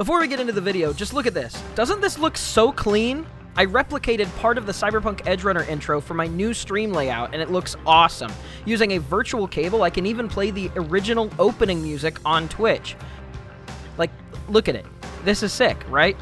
Before we get into the video, just look at this. Doesn't this look so clean? I replicated part of the Cyberpunk Edgerunner intro for my new stream layout, and it looks awesome. Using a virtual cable, I can even play the original opening music on Twitch. Like, look at it. This is sick, right?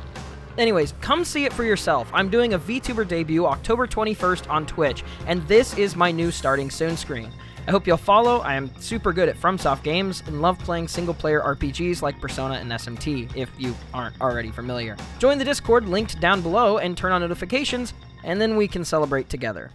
Anyways, come see it for yourself. I'm doing a Vtuber debut October 21st on Twitch, and this is my new starting soon screen. I hope you'll follow. I am super good at FromSoft games and love playing single-player RPGs like Persona and SMT, if you aren't already familiar. Join the Discord linked down below and turn on notifications, and then we can celebrate together.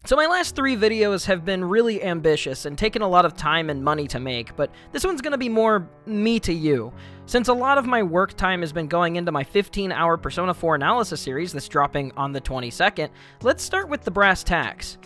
So my last 3 videos have been really ambitious and taken a lot of time and money to make, but this one's gonna be more me to you. Since a lot of my work time has been going into my 15-hour Persona 4 analysis series that's dropping on the 22nd, let's start with the brass tacks.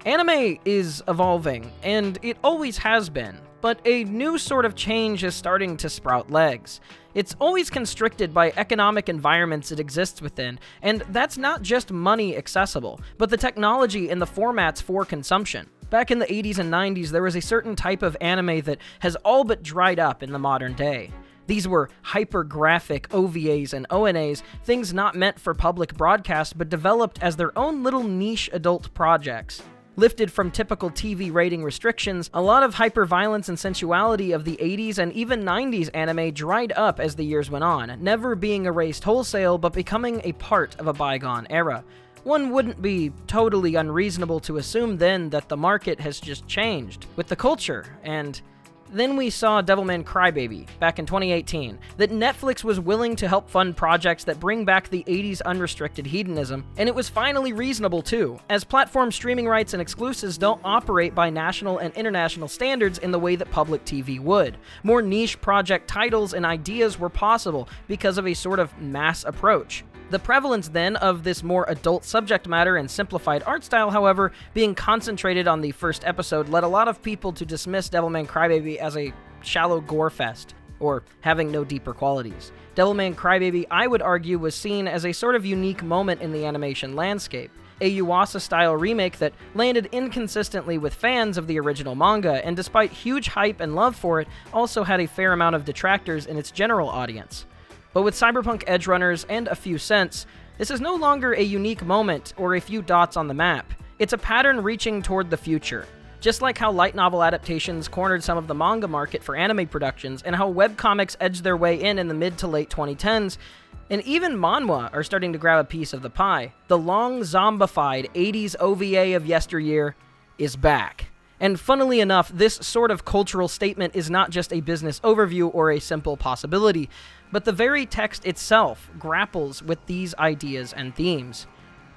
Anime is evolving, and it always has been, but a new sort of change is starting to sprout legs. It's always constricted by economic environments it exists within, and that's not just money accessible, but the technology and the formats for consumption. Back in the 80s and 90s, there was a certain type of anime that has all but dried up in the modern day. These were hyper-graphic OVAs and ONAs, things not meant for public broadcast, but developed as their own little niche adult projects. Lifted from typical TV rating restrictions, a lot of hyper-violence and sensuality of the 80s and even 90s anime dried up as the years went on, never being erased wholesale, but becoming a part of a bygone era. One wouldn't be totally unreasonable to assume then that the market has just changed with the culture, and then we saw Devilman Crybaby back in 2018, that Netflix was willing to help fund projects that bring back the 80s unrestricted hedonism, and it was finally reasonable too, as platform streaming rights and exclusives don't operate by national and international standards in the way that public TV would. More niche project titles and ideas were possible because of a sort of mass approach. The prevalence then of this more adult subject matter and simplified art style, however, being concentrated on the first episode led a lot of people to dismiss Devilman Crybaby as a shallow gore fest, or having no deeper qualities. Devilman Crybaby, I would argue, was seen as a sort of unique moment in the animation landscape. A Yuasa-style remake that landed inconsistently with fans of the original manga, and despite huge hype and love for it, also had a fair amount of detractors in its general audience. But with Cyberpunk Edgerunners and A Few Cents, this is no longer a unique moment or a few dots on the map. It's a pattern reaching toward the future. Just like how light novel adaptations cornered some of the manga market for anime productions, and how webcomics edged their way in the mid to late 2010s, and even manhwa are starting to grab a piece of the pie, the long zombified 80s OVA of yesteryear is back. And funnily enough, this sort of cultural statement is not just a business overview or a simple possibility, but the very text itself grapples with these ideas and themes.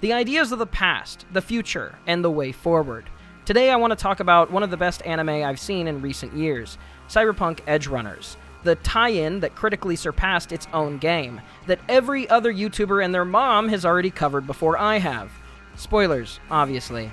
The ideas of the past, the future, and the way forward. Today I want to talk about one of the best anime I've seen in recent years, Cyberpunk Edgerunners, the tie-in that critically surpassed its own game, that every other YouTuber and their mom has already covered before I have. Spoilers, obviously.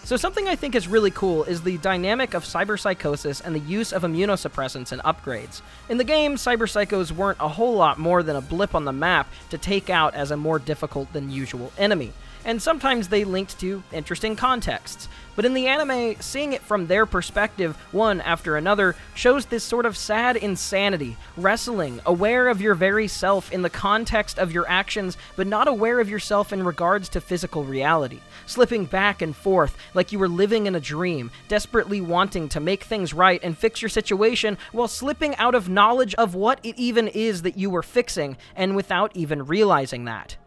So something I think is really cool is the dynamic of cyberpsychosis and the use of immunosuppressants and upgrades. In the game, cyberpsychos weren't a whole lot more than a blip on the map to take out as a more difficult than usual enemy, and sometimes they linked to interesting contexts. But in the anime, seeing it from their perspective, one after another, shows this sort of sad insanity, wrestling, aware of your very self in the context of your actions, but not aware of yourself in regards to physical reality, slipping back and forth like you were living in a dream, desperately wanting to make things right and fix your situation while slipping out of knowledge of what it even is that you were fixing, and without even realizing that.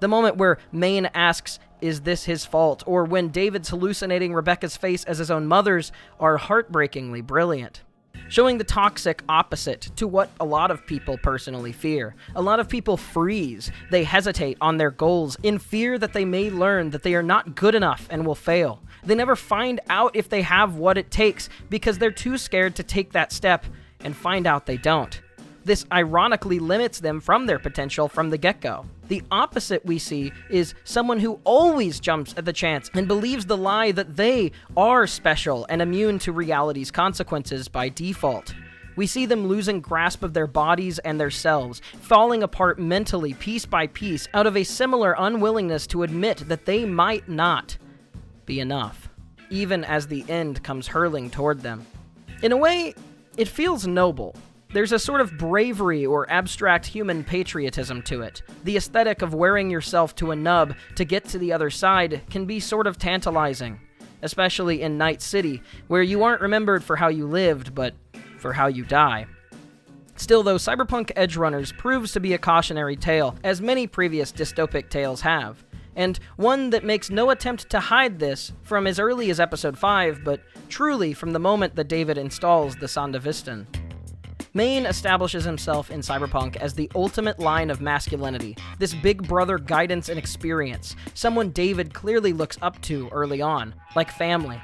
The moment where Maine asks, "Is this his fault?" or when David's hallucinating Rebecca's face as his own mother's are heartbreakingly brilliant. Showing the toxic opposite to what a lot of people personally fear. A lot of people freeze. They hesitate on their goals in fear that they may learn that they are not good enough and will fail. They never find out if they have what it takes because they're too scared to take that step and find out they don't. This ironically limits them from their potential from the get-go. The opposite we see is someone who always jumps at the chance and believes the lie that they are special and immune to reality's consequences by default. We see them losing grasp of their bodies and their selves, falling apart mentally piece by piece out of a similar unwillingness to admit that they might not be enough, even as the end comes hurling toward them. In a way, it feels noble. There's a sort of bravery or abstract human patriotism to it. The aesthetic of wearing yourself to a nub to get to the other side can be sort of tantalizing, especially in Night City, where you aren't remembered for how you lived, but for how you die. Still, though, Cyberpunk Edgerunners proves to be a cautionary tale, as many previous dystopic tales have, and one that makes no attempt to hide this from as early as Episode 5, but truly from the moment that David installs the Sondavistan. Maine establishes himself in Cyberpunk as the ultimate line of masculinity, this big brother guidance and experience, someone David clearly looks up to early on, like family.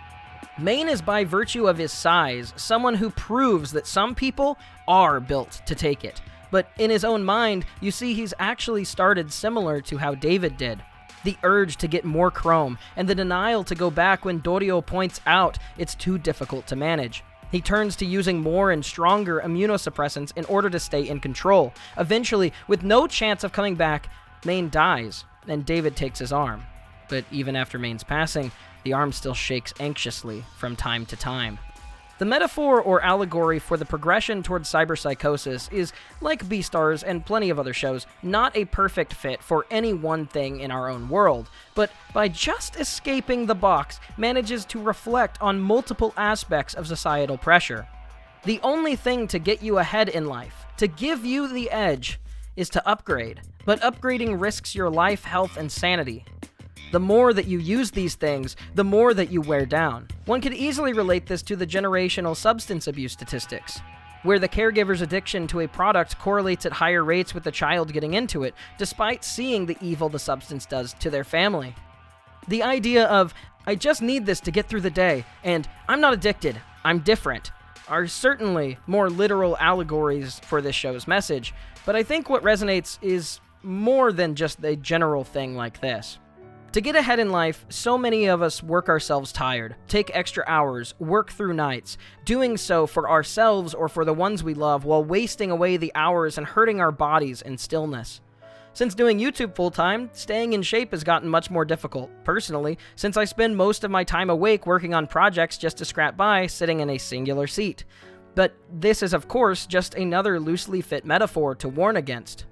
Maine is, by virtue of his size, someone who proves that some people are built to take it, but in his own mind, you see he's actually started similar to how David did. The urge to get more chrome, and the denial to go back when Dorio points out it's too difficult to manage. He turns to using more and stronger immunosuppressants in order to stay in control. Eventually, with no chance of coming back, Maine dies, and David takes his arm. But even after Maine's passing, the arm still shakes anxiously from time to time. The metaphor or allegory for the progression towards cyberpsychosis is, like Beastars and plenty of other shows, not a perfect fit for any one thing in our own world, but by just escaping the box, manages to reflect on multiple aspects of societal pressure. The only thing to get you ahead in life, to give you the edge, is to upgrade, but upgrading risks your life, health, and sanity. The more that you use these things, the more that you wear down. One could easily relate this to the generational substance abuse statistics, where the caregiver's addiction to a product correlates at higher rates with the child getting into it, despite seeing the evil the substance does to their family. The idea of, I just need this to get through the day, and I'm not addicted, I'm different, are certainly more literal allegories for this show's message, but I think what resonates is more than just a general thing like this. To get ahead in life, so many of us work ourselves tired, take extra hours, work through nights, doing so for ourselves or for the ones we love while wasting away the hours and hurting our bodies in stillness. Since doing YouTube full-time, staying in shape has gotten much more difficult, personally, since I spend most of my time awake working on projects just to scrap by, sitting in a singular seat. But this is, of course, just another loosely fit metaphor to warn against.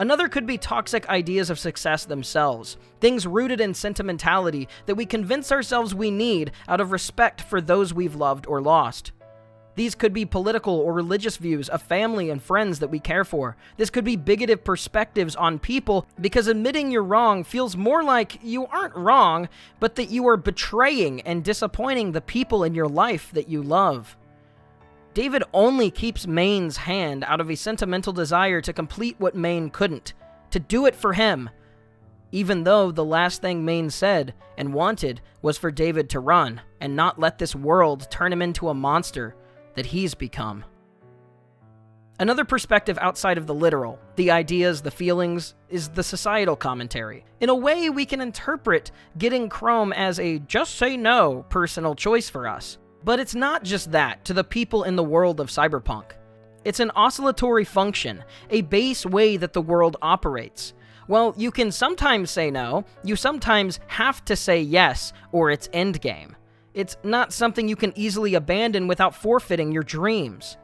Another could be toxic ideas of success themselves, things rooted in sentimentality that we convince ourselves we need out of respect for those we've loved or lost. These could be political or religious views of family and friends that we care for. This could be bigoted perspectives on people because admitting you're wrong feels more like you aren't wrong, but that you are betraying and disappointing the people in your life that you love. David only keeps Maine's hand out of a sentimental desire to complete what Maine couldn't, to do it for him, even though the last thing Maine said and wanted was for David to run and not let this world turn him into a monster that he's become. Another perspective outside of the literal, the ideas, the feelings, is the societal commentary. In a way, we can interpret getting chrome as a just say no personal choice for us. But it's not just that to the people in the world of cyberpunk. It's an oscillatory function, a base way that the world operates. Well, you can sometimes say no, you sometimes have to say yes, or it's endgame. It's not something you can easily abandon without forfeiting your dreams.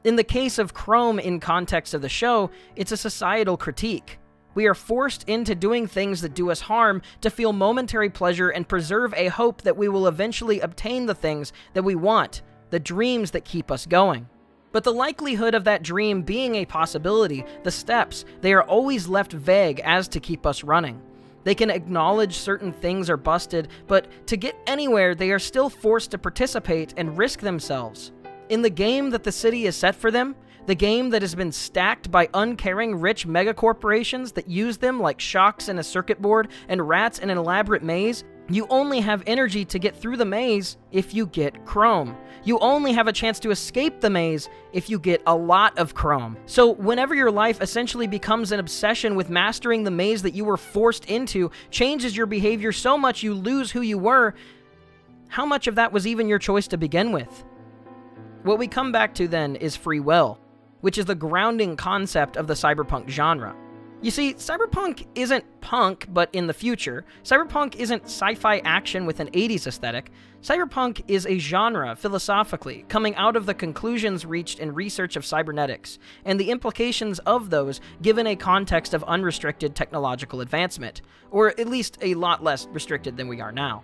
In the case of Chrome in context of the show, it's a societal critique. We are forced into doing things that do us harm to feel momentary pleasure and preserve a hope that we will eventually obtain the things that we want, the dreams that keep us going. But the likelihood of that dream being a possibility, the steps, they are always left vague as to keep us running. They can acknowledge certain things are busted, but to get anywhere, they are still forced to participate and risk themselves. In the game that the city is set for them, the game that has been stacked by uncaring rich megacorporations that use them like shocks in a circuit board and rats in an elaborate maze, you only have energy to get through the maze if you get chrome. You only have a chance to escape the maze if you get a lot of chrome. So whenever your life essentially becomes an obsession with mastering the maze that you were forced into, changes your behavior so much you lose who you were, how much of that was even your choice to begin with? What we come back to then is free will, which is the grounding concept of the cyberpunk genre. You see, cyberpunk isn't punk, but in the future. Cyberpunk isn't sci-fi action with an 80s aesthetic. Cyberpunk is a genre, philosophically, coming out of the conclusions reached in research of cybernetics, and the implications of those given a context of unrestricted technological advancement, or at least a lot less restricted than we are now.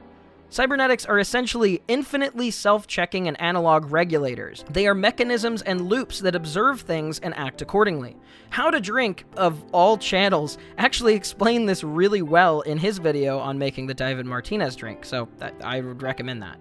Cybernetics are essentially infinitely self-checking and analog regulators. They are mechanisms and loops that observe things and act accordingly. How to Drink, of all channels, actually explained this really well in his video on making the David Martinez drink, so I would recommend that.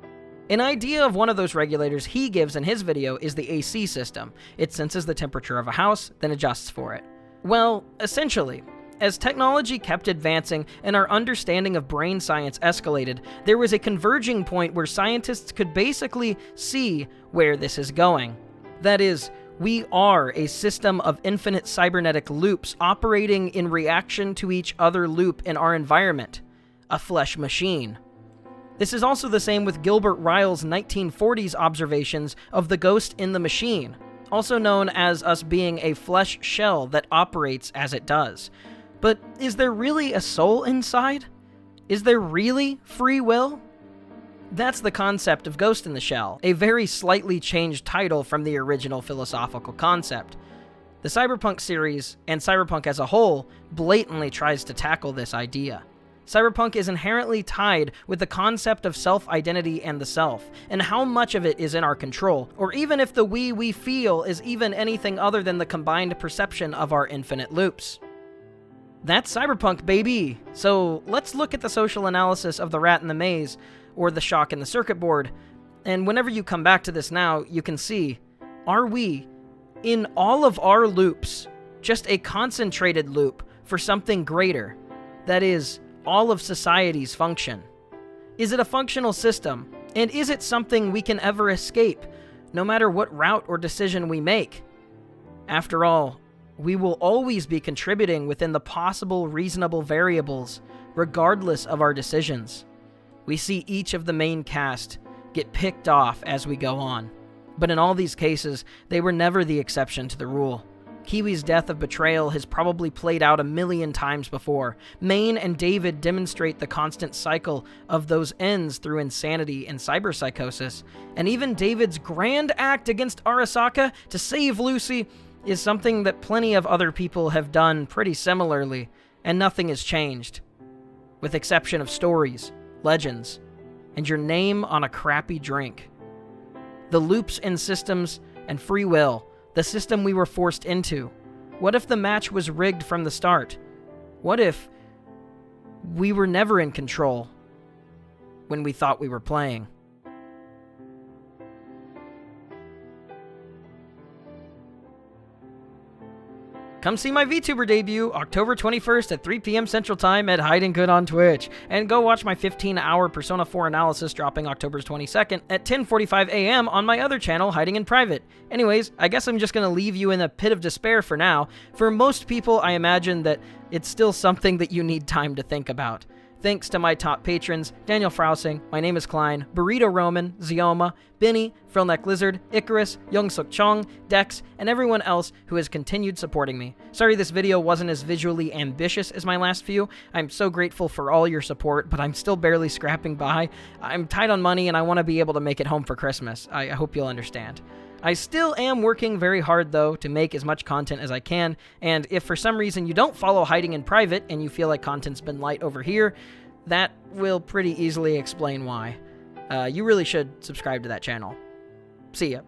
An idea of one of those regulators he gives in his video is the AC system. It senses the temperature of a house, then adjusts for it. Well, essentially, as technology kept advancing and our understanding of brain science escalated, there was a converging point where scientists could basically see where this is going. That is, we are a system of infinite cybernetic loops operating in reaction to each other loop in our environment. A flesh machine. This is also the same with Gilbert Ryle's 1940s observations of the ghost in the machine, also known as us being a flesh shell that operates as it does. But is there really a soul inside? Is there really free will? That's the concept of Ghost in the Shell, a very slightly changed title from the original philosophical concept. The Cyberpunk series, and Cyberpunk as a whole, blatantly tries to tackle this idea. Cyberpunk is inherently tied with the concept of self-identity and the self, and how much of it is in our control, or even if the we feel is even anything other than the combined perception of our infinite loops. That's Cyberpunk, baby! So let's look at the social analysis of the rat in the maze, or the shock in the circuit board, and whenever you come back to this now, you can see, are we, in all of our loops, just a concentrated loop for something greater? That is, all of society's function. Is it a functional system, and is it something we can ever escape, no matter what route or decision we make? After all, we will always be contributing within the possible reasonable variables, regardless of our decisions. We see each of the main cast get picked off as we go on, but in all these cases, they were never the exception to the rule. Kiwi's death of betrayal has probably played out 1,000,000 times before. Maine and David demonstrate the constant cycle of those ends through insanity and cyberpsychosis, and even David's grand act against Arasaka to save Lucy is something that plenty of other people have done pretty similarly, and nothing has changed. With exception of stories, legends, and your name on a crappy drink. The loops and systems and free will, the system we were forced into. What if the match was rigged from the start? What if we were never in control when we thought we were playing? Come see my Vtuber debut, October 21st at 3 p.m. Central Time at Hiding Good on Twitch. And go watch my 15-hour Persona 4 analysis dropping October 22nd at 10:45 a.m. on my other channel, Hiding in Private. Anyways, I guess I'm just going to leave you in a pit of despair for now. For most people, I imagine that it's still something that you need time to think about. Thanks to my top patrons, Daniel Frousing, My Name is Klein, Burrito Roman, Zioma, Benny, Frillneck Lizard, Icarus, Youngsuk Chong, Dex, and everyone else who has continued supporting me. Sorry this video wasn't as visually ambitious as my last few. I'm so grateful for all your support, but I'm still barely scrapping by. I'm tight on money and I want to be able to make it home for Christmas. I hope you'll understand. I still am working very hard, though, to make as much content as I can, and if for some reason you don't follow Hiding in Private and you feel like content's been light over here, that will pretty easily explain why. You really should subscribe to that channel. See ya.